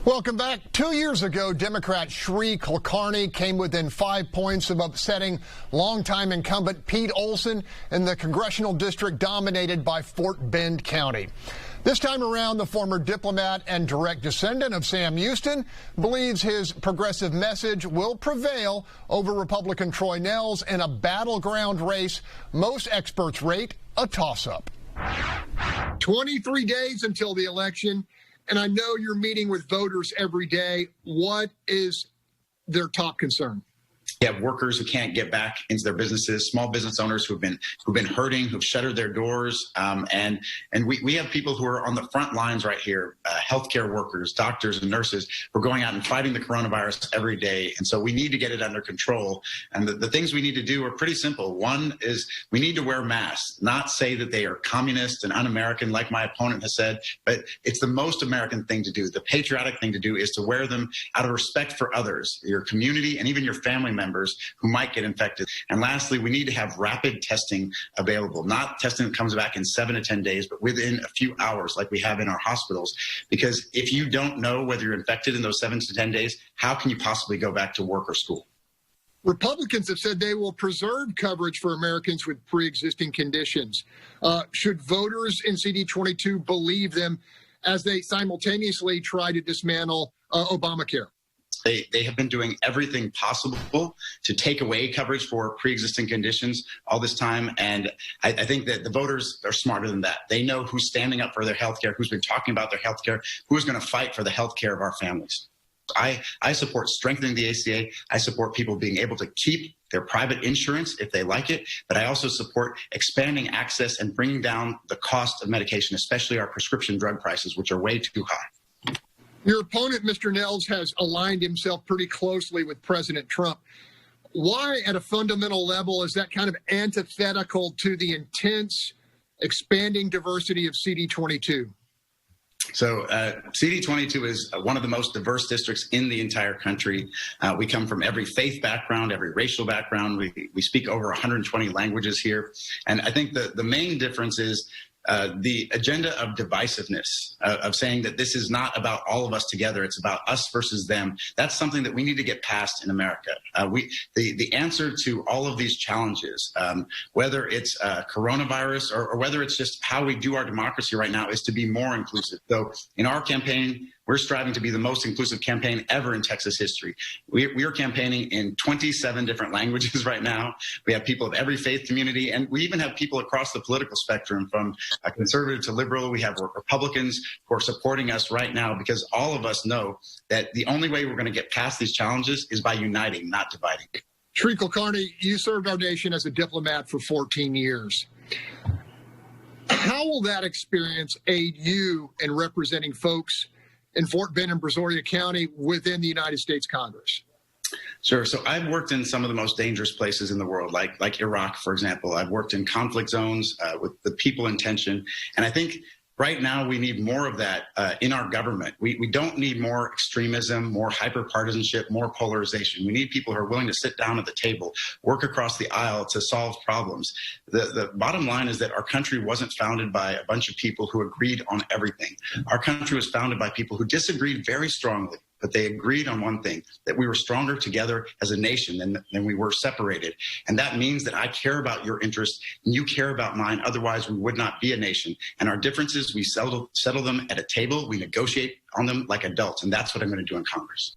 Welcome back. 2 years ago, Democrat Sri Kulkarni came within 5 points of upsetting longtime incumbent Pete Olson in the congressional district dominated by Fort Bend County. This time around, the former diplomat and direct descendant of Sam Houston believes his progressive message will prevail over Republican Troy Nehls in a battleground race most experts rate a toss-up. 23 days until the election, and I know you're meeting with voters every day. What is their top concern? You have workers who can't get back into their businesses, small business owners who've been hurting, who've shuttered their doors, and we have people who are on the front lines right here, healthcare workers, doctors and nurses who are going out and fighting the coronavirus every day. And so we need to get it under control. And the things we need to do are pretty simple. One is we need to wear masks, not say that they are communist and un-American like my opponent has said, but it's the most American thing to do. The patriotic thing to do is to wear them out of respect for others, your community, and even your family members who might get infected. And lastly, we need to have rapid testing available, not testing that comes back in 7 to 10 days, but within a few hours like we have in our hospitals. Because if you don't know whether you're infected in those 7 to 10 days, how can you possibly go back to work or school? Republicans have said they will preserve coverage for Americans with pre-existing conditions. Should voters in CD22 believe them as they simultaneously try to dismantle Obamacare? They have been doing everything possible to take away coverage for pre-existing conditions all this time. And I think that the voters are smarter than that. They know who's standing up for their health care, who's been talking about their health care, who is going to fight for the health care of our families. I support strengthening the ACA. I support people being able to keep their private insurance if they like it. But I also support expanding access and bringing down the cost of medication, especially our prescription drug prices, which are way too high. Your opponent, Mr. Nehls, has aligned himself pretty closely with President Trump. Why, at a fundamental level, is that kind of antithetical to the intense, expanding diversity of CD22? So CD22 is one of the most diverse districts in the entire country. We come from every faith background, every racial background. We speak over 120 languages here. And I think the main difference is the agenda of divisiveness, of saying that this is not about all of us together, it's about us versus them. That's something that we need to get past in America. The answer to all of these challenges, whether it's coronavirus or whether it's just how we do our democracy right now, is to be more inclusive. So in our campaign, we're striving to be the most inclusive campaign ever in Texas history. We are campaigning in 27 different languages right now. We have people of every faith community, and we even have people across the political spectrum, from conservative to liberal. We have Republicans who are supporting us right now, because all of us know that the only way we're going to get past these challenges is by uniting, not dividing. Sri Kulkarni, you served our nation as a diplomat for 14 years. How will that experience aid you in representing folks in Fort Bend and Brazoria County within the United States Congress? Sure. So I've worked in some of the most dangerous places in the world, like Iraq, for example. I've worked in conflict zones with the people in tension. And I think right now we need more of that in our government. We don't need more extremism, more hyper-partisanship, more polarization. We need people who are willing to sit down at the table, work across the aisle to solve problems. The bottom line is that our country wasn't founded by a bunch of people who agreed on everything. Our country was founded by people who disagreed very strongly, but they agreed on one thing, that we were stronger together as a nation than we were separated. And that means that I care about your interests and you care about mine. Otherwise, we would not be a nation. And our differences, we settle them at a table. We negotiate on them like adults. And that's what I'm going to do in Congress.